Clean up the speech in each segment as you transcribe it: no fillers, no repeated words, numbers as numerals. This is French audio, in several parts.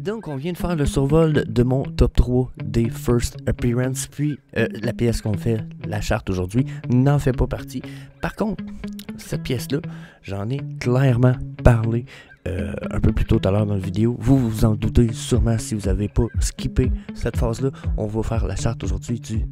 Donc, on vient de faire le survol de mon top 3 des First Appearance, puis la pièce qu'on fait, la charte aujourd'hui, n'en fait pas partie. Par contre, cette pièce-là, j'en ai clairement parlé un peu plus tôt tout à l'heure dans la vidéo. Vous vous en doutez sûrement si vous n'avez pas skippé cette phase-là. On va faire la charte aujourd'hui du...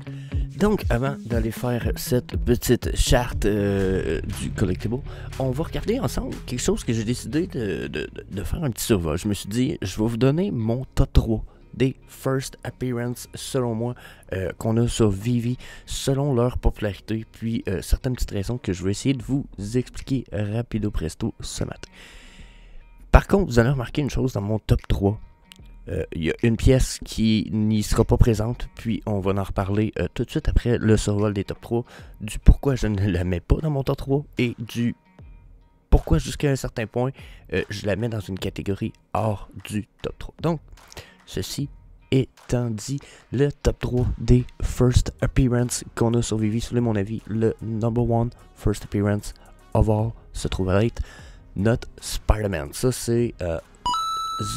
Donc, avant d'aller faire cette petite charte du collectible, on va regarder ensemble quelque chose que j'ai décidé de faire un petit survol. Je me suis dit, je vais vous donner mon top 3 des First Appearance, selon moi, qu'on a sur Vivi, selon leur popularité, puis certaines petites raisons que je vais essayer de vous expliquer rapido presto ce matin. Par contre, vous allez remarquer une chose dans mon top 3. Il y a une pièce qui n'y sera pas présente, puis on va en reparler tout de suite après le survol des top 3, du pourquoi je ne la mets pas dans mon top 3 et du pourquoi jusqu'à un certain point je la mets dans une catégorie hors du top 3. Donc, ceci étant dit, le top 3 des First Appearance qu'on a sur Vivi, selon mon avis, le number one First Appearance of all se trouve à être notre Spider-Man. Ça, c'est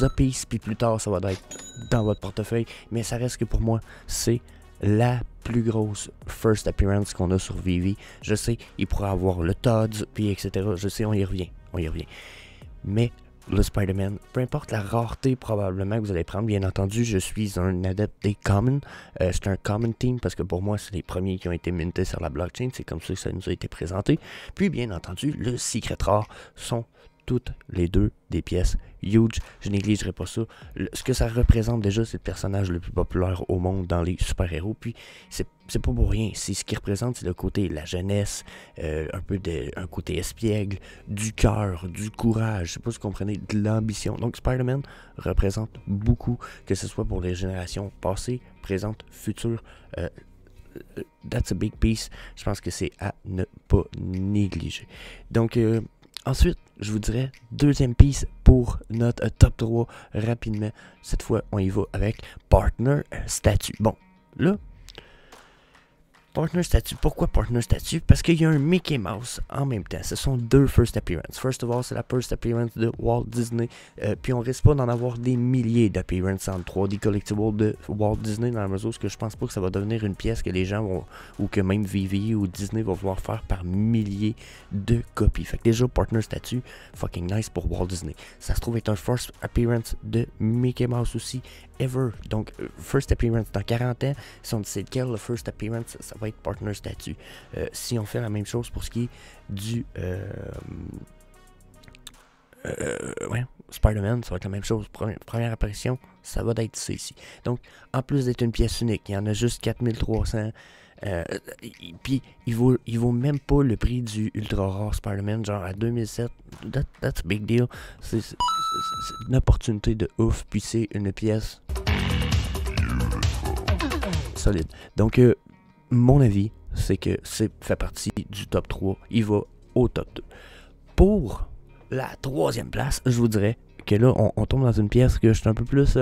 The Piece, puis plus tard, ça va être dans votre portefeuille. Mais ça reste que pour moi, c'est la plus grosse First Appearance qu'on a sur Vivi. Je sais, il pourrait avoir le Todd, puis etc. Je sais, on y revient. Mais le Spider-Man, peu importe la rareté probablement que vous allez prendre, bien entendu, je suis un adepte des Common. C'est un Common Team parce que pour moi, c'est les premiers qui ont été mintés sur la blockchain. C'est comme ça que ça nous a été présenté. Puis bien entendu, le Secret Rare sont toutes les deux des pièces huge. Je négligerai pas ça. Ce que ça représente déjà, c'est le personnage le plus populaire au monde dans les super-héros. Puis c'est pas pour rien. C'est ce qui représente, c'est le côté la jeunesse, un côté espiègle, du cœur, du courage. Je sais pas si vous comprenez, de l'ambition. Donc Spider-Man représente beaucoup, que ce soit pour les générations passées, présentes, futures. That's a big piece. Je pense que c'est à ne pas négliger. Donc ensuite, je vous dirais deuxième piece pour notre top 3 rapidement. Cette fois, on y va avec Partner Statue. Bon, là, Partner Statue. Pourquoi Partner Statue? Parce qu'il y a un Mickey Mouse en même temps. Ce sont deux First Appearance. First of all, c'est la First Appearance de Walt Disney. Puis on risque pas d'en avoir des milliers d'appearances en 3D collectibles de Walt Disney dans la mesure où je pense pas que ça va devenir une pièce que les gens vont, ou que même Vivi ou Disney va vouloir faire par milliers de copies. Fait que déjà, Partner Statue, fucking nice pour Walt Disney. Ça se trouve être un First Appearance de Mickey Mouse aussi, ever. Donc, First Appearance dans 40 ans, si on sait lequel le First Appearance, ça va être Partner Statue. Si on fait la même chose pour ce qui est du Spider-Man, ça va être la même chose. Première apparition, ça va être ça ici. Donc, en plus d'être une pièce unique, il y en a juste 4300. Puis, il vaut même pas le prix du ultra rare Spider-Man, genre à 2007. That's a big deal. C'est une opportunité de ouf. Puis, c'est une pièce solide. Donc, mon avis, c'est que c'est fait partie du top 3. Il va au top 2. Pour la troisième place, je vous dirais que là, on tombe dans une pièce que je suis un peu plus...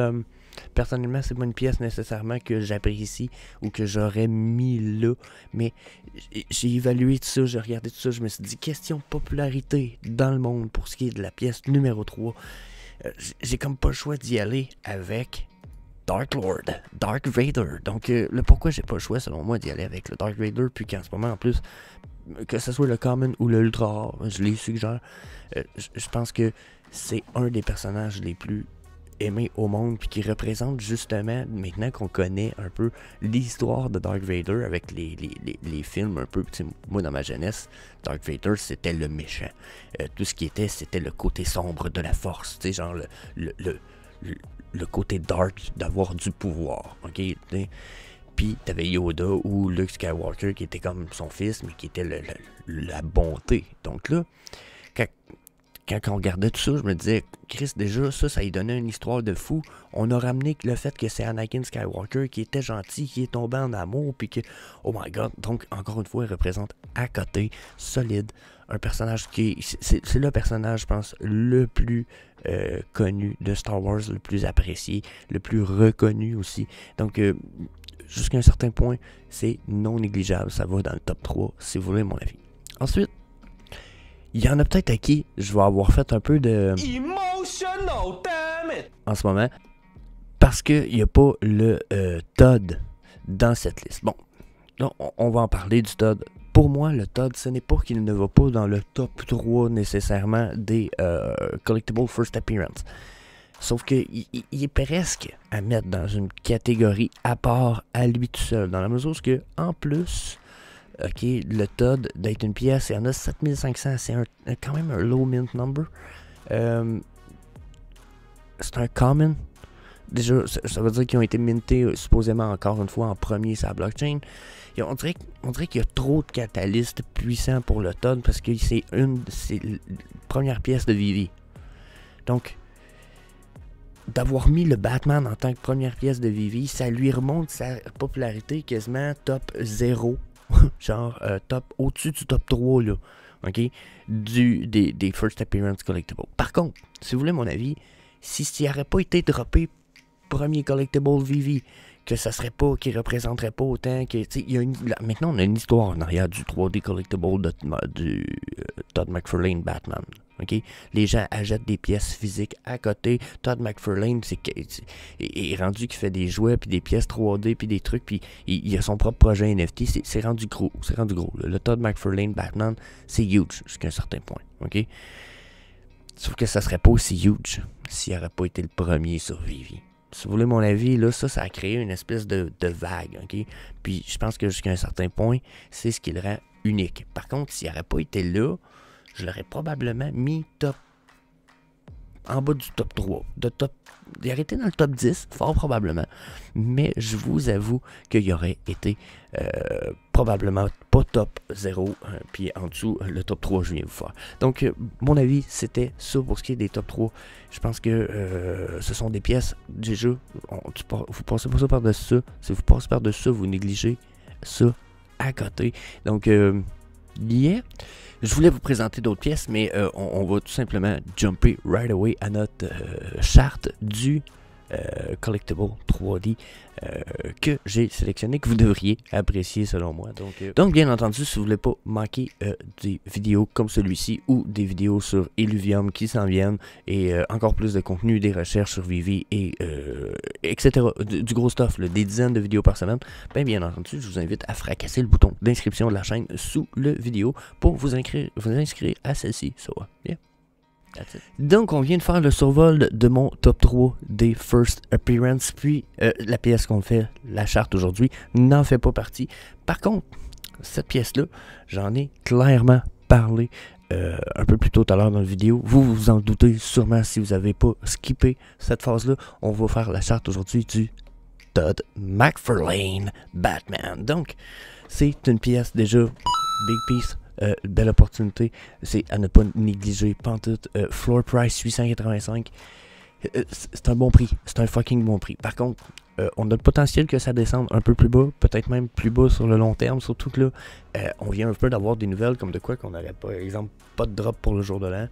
personnellement, c'est pas une pièce nécessairement que j'apprécie ou que j'aurais mis là. Mais j'ai évalué tout ça, j'ai regardé tout ça, je me suis dit, question popularité dans le monde pour ce qui est de la pièce numéro 3. J'ai comme pas le choix d'y aller avec... Dark Lord, Dark Vader. Donc, le pourquoi j'ai pas le choix, selon moi, d'y aller avec le Dark Vader, puis qu'en ce moment, en plus, que ce soit le Common ou le Ultra Rare, je les suggère. Je pense que c'est un des personnages les plus aimés au monde, puis qui représente justement, maintenant qu'on connaît un peu l'histoire de Dark Vader, avec les films un peu, moi dans ma jeunesse, Dark Vader c'était le méchant. Tout ce qui était, c'était le côté sombre de la force, tu sais, genre le côté dark d'avoir du pouvoir, ok? Puis t'avais Yoda ou Luke Skywalker qui était comme son fils, mais qui était la bonté. Donc là, quand on regardait tout ça, je me disais, Chris, déjà, ça y donnait une histoire de fou. On a ramené le fait que c'est Anakin Skywalker qui était gentil, qui est tombé en amour, puis que, oh my god, donc encore une fois, il représente à côté, solide, un personnage qui c'est le personnage, je pense, le plus connu de Star Wars, le plus apprécié, le plus reconnu aussi. Donc, jusqu'à un certain point, c'est non négligeable. Ça va dans le top 3, si vous voulez mon avis. Ensuite, il y en a peut-être à qui je vais avoir fait un peu de... Emotional, damn it! En ce moment. parce qu'il n'y a pas le Todd dans cette liste. Bon, là, on va en parler du Todd. Pour moi, le Todd, ce n'est pas qu'il ne va pas dans le top 3 nécessairement des Collectible First Appearance. Sauf qu'il est presque à mettre dans une catégorie à part à lui tout seul. Dans la mesure où, en plus, ok, le Todd d'être une pièce, il y en a 7500, c'est quand même un low mint number. C'est un common. Déjà, ça veut dire qu'ils ont été mintés supposément encore une fois en premier sur la blockchain. On dirait qu'il y a trop de catalystes puissants pour le Todd parce que c'est la première pièce de Vivi. Donc, d'avoir mis le Batman en tant que première pièce de Vivi, ça lui remonte sa popularité quasiment top 0. Genre top au-dessus du top 3 là. OK? Des First Appearance Collectible. Par contre, si vous voulez mon avis, si il n'aurait pas été droppé premier Collectible Vivi, que ça serait pas, qu'il représenterait pas autant que. Maintenant, on a une histoire en arrière du 3D Collectible du Todd McFarlane Batman. Okay? Les gens achètent des pièces physiques à côté. Todd McFarlane est rendu qu'il fait des jouets, puis des pièces 3D, puis des trucs, puis il a son propre projet NFT. C'est rendu gros. C'est rendu gros. Le Todd McFarlane Batman, c'est huge jusqu'à un certain point. Okay? Sauf que ça serait pas aussi huge s'il n'aurait pas été le premier sur Vivi. Si vous voulez mon avis, là, ça a créé une espèce de vague, ok? Puis je pense que jusqu'à un certain point, c'est ce qui le rend unique. Par contre, s'il n'aurait pas été là, je l'aurais probablement mis en bas du top 3. Il aurait été dans le top 10, fort probablement. Mais je vous avoue qu'il aurait été probablement pas top 0, puis en dessous, le top 3, je viens vous faire. Donc, mon avis, c'était ça pour ce qui est des top 3. Je pense que ce sont des pièces, déjà, vous passez pas ça par-dessus ça. Si vous passez par-dessus ça, vous négligez ça à côté. Donc, yeah. Je voulais vous présenter d'autres pièces, mais on va tout simplement jumper right away à notre charte du Collectible 3D que j'ai sélectionné, que vous devriez apprécier selon moi. Donc bien entendu, si vous ne voulez pas manquer des vidéos comme celui-ci ou des vidéos sur Illuvium qui s'en viennent et encore plus de contenu, des recherches sur Vivi et etc. Du gros stuff, là, des dizaines de vidéos par semaine, bien entendu, je vous invite à fracasser le bouton d'inscription de la chaîne sous le vidéo pour vous inscrire à celle-ci. So, yeah. Donc, on vient de faire le survol de mon top 3 des First Appearance, puis la pièce qu'on fait, la charte aujourd'hui, n'en fait pas partie. Par contre, cette pièce-là, j'en ai clairement parlé un peu plus tôt tout à l'heure dans la vidéo. Vous vous en doutez sûrement si vous n'avez pas skippé cette phase-là. On va faire la charte aujourd'hui du Todd McFarlane Batman. Donc, c'est une pièce déjà big piece. Belle opportunité, c'est à ne pas négliger. Pantoute, floor price 885, c'est un bon prix, c'est un fucking bon prix. Par contre, on a le potentiel que ça descende un peu plus bas, peut-être même plus bas sur le long terme, surtout que là, on vient un peu d'avoir des nouvelles comme de quoi qu'on n'aurait par exemple pas de drop pour le jour de l'an,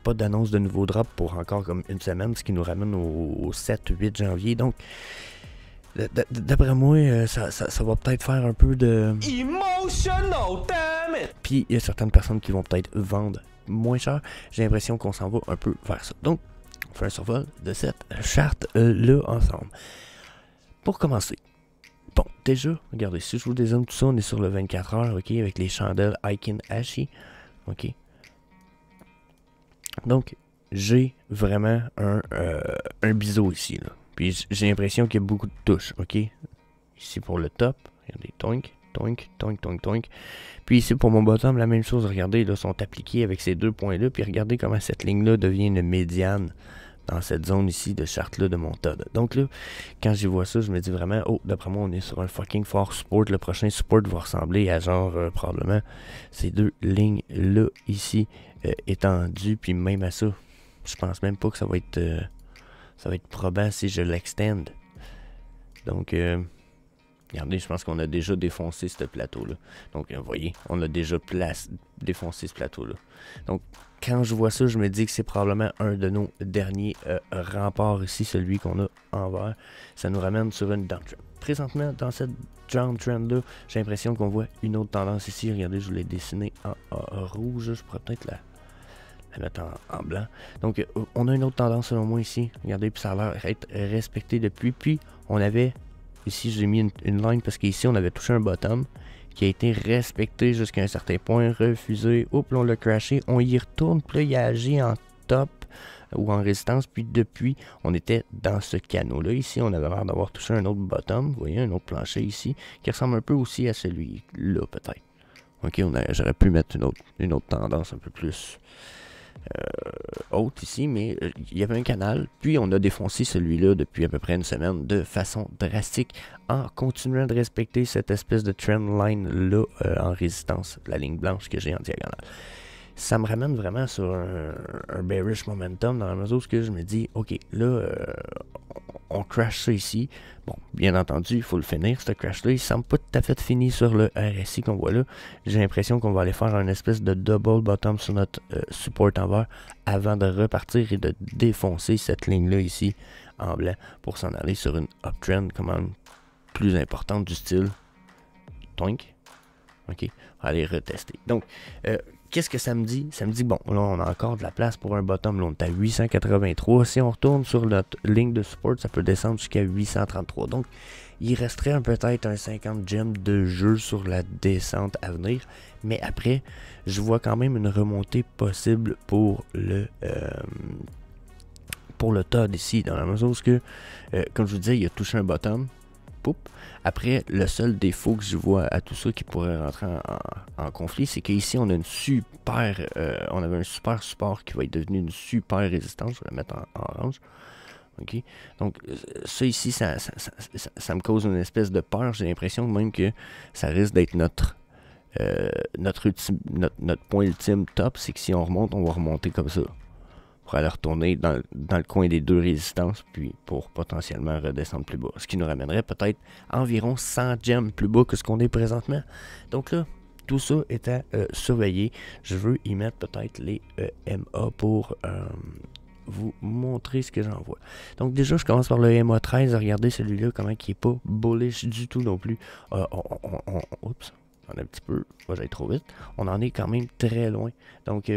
pas d'annonce de nouveau drop pour encore comme une semaine, ce qui nous ramène au 7-8 janvier, donc d'après moi, ça va peut-être faire un peu de emotional damage. Puis il y a certaines personnes qui vont peut-être vendre moins cher. J'ai l'impression qu'on s'en va un peu vers ça. Donc, on fait un survol de cette charte-là ensemble. Pour commencer, bon, déjà, regardez, si je vous dézoome tout ça, on est sur le 24 heures, ok, avec les chandelles Aiken Ashi, ok. Donc, j'ai vraiment un biseau ici, là. Puis j'ai l'impression qu'il y a beaucoup de touches, ok? Ici pour le top, regardez, toink, toink, toink, toink, toink. Puis ici pour mon bottom, la même chose, regardez, là, sont appliqués avec ces deux points-là. Puis regardez comment cette ligne-là devient une médiane dans cette zone ici de charte-là de mon Todd. Donc là, quand j'y vois ça, je me dis vraiment, oh, d'après moi, on est sur un fucking fort support. Le prochain support va ressembler à genre, probablement, ces deux lignes-là ici, étendues. Puis même à ça, je pense même pas que ça va être probant si je l'extend. Donc, regardez, je pense qu'on a déjà défoncé ce plateau-là. Donc, vous voyez, on a déjà défoncé ce plateau-là. Donc, quand je vois ça, je me dis que c'est probablement un de nos derniers remparts ici, celui qu'on a en vert. Ça nous ramène sur une downtrend. Présentement, dans cette downtrend-là, j'ai l'impression qu'on voit une autre tendance ici. Regardez, je l'ai dessiné en rouge. Je pourrais peut-être à mettre en blanc. Donc, on a une autre tendance selon moi ici. Regardez, puis ça a l'air être respecté depuis. Puis, on avait, ici, j'ai mis une ligne parce qu'ici, on avait touché un bottom qui a été respecté jusqu'à un certain point, refusé. Oups, là, on l'a crashé. On y retourne, puis là, il a agi en top ou en résistance. Puis, depuis, on était dans ce canot-là. Ici, on avait l'air d'avoir touché un autre bottom. Vous voyez, un autre plancher ici, qui ressemble un peu aussi à celui-là, peut-être. Ok, j'aurais pu mettre une autre tendance un peu plus haute ici, mais il y avait un canal, puis on a défoncé celui-là depuis à peu près une semaine de façon drastique en continuant de respecter cette espèce de trend line-là en résistance, la ligne blanche que j'ai en diagonale. Ça me ramène vraiment sur un bearish momentum dans la mesure où je me dis, ok, là, on crash ça ici. Bon, bien entendu, il faut le finir, ce crash-là. Il semble pas tout à fait fini sur le RSI qu'on voit là. J'ai l'impression qu'on va aller faire un espèce de double bottom sur notre support en vert avant de repartir et de défoncer cette ligne-là ici en blanc pour s'en aller sur une uptrend quand même plus importante du style Toink. Ok, on va aller retester. Donc, qu'est-ce que ça me dit? Ça me dit, bon, là, on a encore de la place pour un bottom. Là, on est à 883. Si on retourne sur notre ligne de support, ça peut descendre jusqu'à 833. Donc, il resterait peut-être un 50 gems de jeu sur la descente à venir. Mais après, je vois quand même une remontée possible pour le TOD ici. Dans la mesure où, comme je vous disais, il a touché un bottom. Poup. Après, le seul défaut que je vois à tout ça qui pourrait rentrer en conflit, c'est qu'ici, on a on avait un super support qui va être devenu une super résistance. Je vais le mettre en orange. Ok. Donc, ça ici, ça me cause une espèce de peur. J'ai l'impression même que ça risque d'être notre point ultime top. C'est que si on remonte, on va remonter comme ça. Pour aller retourner dans le coin des deux résistances, puis pour potentiellement redescendre plus bas. Ce qui nous ramènerait peut-être environ 100 gems plus bas que ce qu'on est présentement. Donc là, tout ça est à surveiller. Je veux y mettre peut-être les EMA pour vous montrer ce que j'en vois. Donc déjà, je commence par le EMA 13. Regardez celui-là, comment il n'est pas bullish du tout non plus. Oups. Un petit peu, j'aille trop vite, on en est quand même très loin. Donc,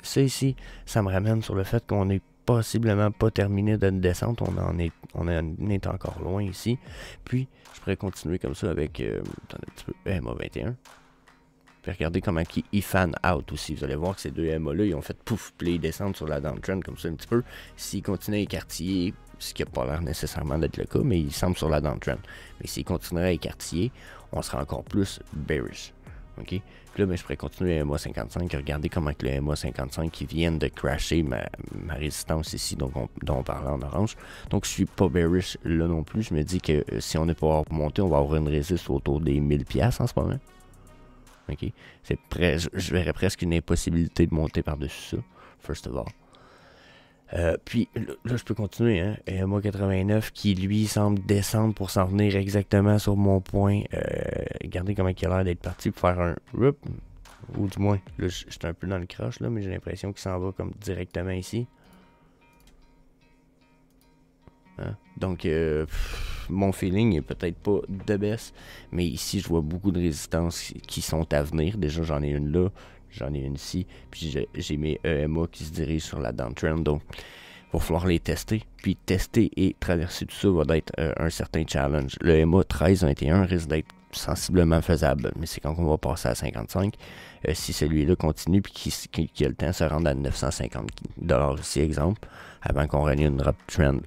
ça ici, ça me ramène sur le fait qu'on n'est possiblement pas terminé d'une descente. On est encore loin ici. Puis, je pourrais continuer comme ça avec un petit peu EMA 21. Puis, regardez comment il fan out aussi. Vous allez voir que ces deux EMA-là, ils ont fait pouf, puis ils descendent sur la downtrend comme ça un petit peu. S'ils continuent à écartiller, ce qui n'a pas l'air nécessairement d'être le cas, mais ils semblent sur la downtrend. Mais s'ils continueraient à écartiller, on sera encore plus bearish. Ok? Puis là, je pourrais continuer à MA 55. Regardez comment que le MA 55 qui viennent de crasher ma résistance ici, dont on parlait en orange. Donc, je suis pas bearish là non plus. Je me dis que si on n'est pas remonté, on va avoir une résistance autour des 1000$ en ce moment. Ok? Je verrais presque une impossibilité de monter par-dessus ça, first of all. Puis là, je peux continuer, hein. EMA 89 qui lui semble descendre pour s'en venir exactement sur mon point. Regardez comment il a l'air d'être parti pour faire un RUP. Ou du moins, là, je suis un peu dans le crush là, mais j'ai l'impression qu'il s'en va comme directement ici. Hein? Donc, mon feeling est peut-être pas de baisse, mais ici, je vois beaucoup de résistances qui sont à venir. Déjà, j'en ai une là. J'en ai une ici, puis j'ai mes EMA qui se dirigent sur la downtrend, donc il va falloir les tester. Puis tester et traverser tout ça va être un certain challenge. Le EMA 13-21 risque d'être sensiblement faisable, mais c'est quand on va passer à 55. Si celui-là continue, puis qui a le temps de se rendre à 950$ ici, exemple, avant qu'on règne une uptrend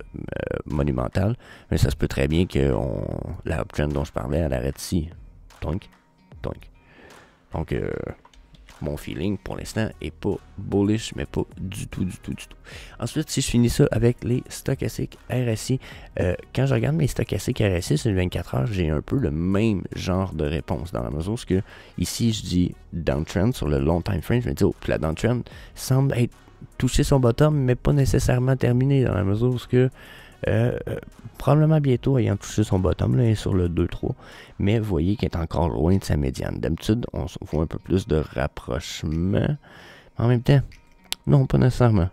monumentale, mais ça se peut très bien que la uptrend dont je parlais, elle arrête ici. Donc, mon feeling, pour l'instant, est pas bullish, mais pas du tout. Ensuite, si je finis ça avec les stochastiques RSI, quand je regarde mes stochastiques RSI sur les 24 heures, j'ai un peu le même genre de réponse, dans la mesure où ici, je dis downtrend sur le long time frame, je me dis, puis la downtrend semble être touché son bottom, mais pas nécessairement terminé, dans la mesure où probablement bientôt ayant touché son bottom là, sur le 2-3, mais vous voyez qu'il est encore loin de sa médiane. D'habitude, on voit un peu plus de rapprochement. En même temps, non, pas nécessairement.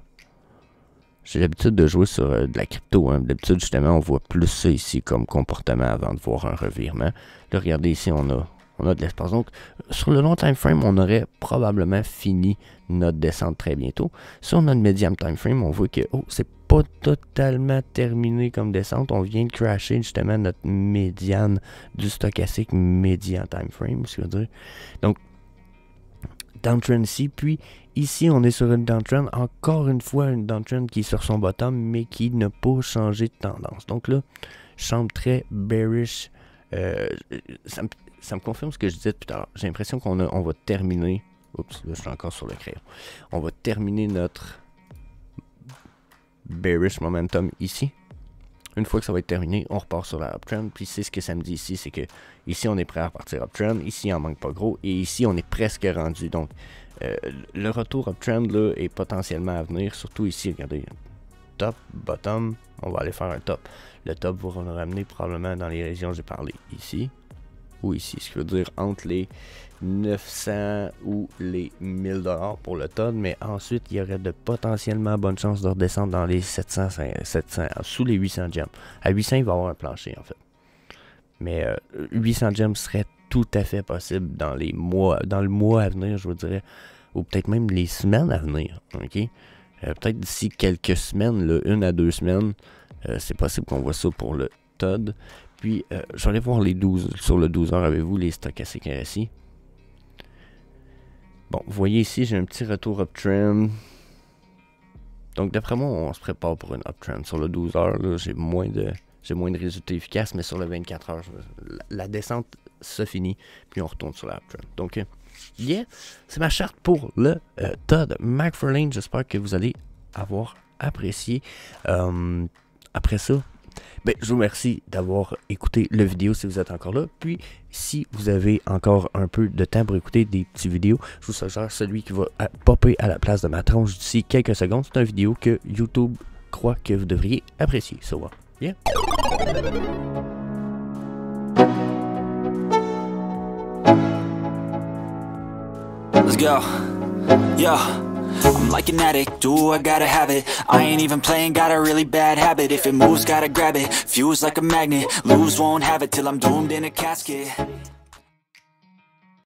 J'ai l'habitude de jouer sur de la crypto. Hein. D'habitude, justement, on voit plus ça ici comme comportement avant de voir un revirement. Là, regardez ici, on a on a de l'espace. Donc, sur le long time frame, on aurait probablement fini notre descente très bientôt. Si on a le medium time frame, on voit que c'est pas totalement terminé comme descente. On vient de crasher justement notre médiane du stochastique median time frame, ce que je veux dire. Donc, downtrend ici, puis ici on est sur une downtrend, encore une fois une downtrend qui est sur son bottom, mais qui n'a pas changé de tendance. Donc là, je semble très bearish. Ça me confirme ce que je disais tout à l'heure. J'ai l'impression qu'on va terminer. Oups, là je suis encore sur le crayon. On va terminer notre bearish momentum ici. Une fois que ça va être terminé, on repart sur la uptrend. Puis c'est ce que ça me dit ici, c'est que ici on est prêt à repartir uptrend. Ici il en manque pas gros. Et ici on est presque rendu. Donc le retour uptrend là est potentiellement à venir. Surtout ici, regardez. Top, bottom, on va aller faire un top. Le top va nous ramener probablement dans les régions que j'ai parlé. Ici ou ici. Ce qui veut dire entre les 900 ou les 1000 $ pour le TOD, mais ensuite il y aurait de potentiellement bonnes chances de redescendre dans les 700 sous les 800 gems. À 800 il va y avoir un plancher en fait, mais 800 gems serait tout à fait possible dans le mois à venir, je vous dirais, ou peut-être même les semaines à venir. Ok, peut-être d'ici quelques semaines, là, 1 à 2 semaines, c'est possible qu'on voit ça pour le TOD. Puis je vais aller voir les 12 sur le 12 heures, avez-vous les stochastiques RSI. Bon, vous voyez ici, j'ai un petit retour uptrend. Donc, d'après moi, on se prépare pour une uptrend. Sur le 12 heures, là, j'ai moins de résultats efficaces, mais sur le 24 heures, la descente se finit, puis on retourne sur la uptrend. Donc, yeah, c'est ma charte pour le Todd McFarlane. J'espère que vous allez avoir apprécié. Après ça, je vous remercie d'avoir écouté la vidéo si vous êtes encore là. Puis, si vous avez encore un peu de temps pour écouter des petites vidéos, je vous suggère celui qui va popper à la place de ma tronche d'ici quelques secondes. C'est une vidéo que YouTube croit que vous devriez apprécier. So, yeah. Let's go. Yeah. I'm like an addict, do I gotta have it. I ain't even playing, got a really bad habit. If it moves, gotta grab it. Fuse like a magnet, lose, won't have it till I'm doomed in a casket.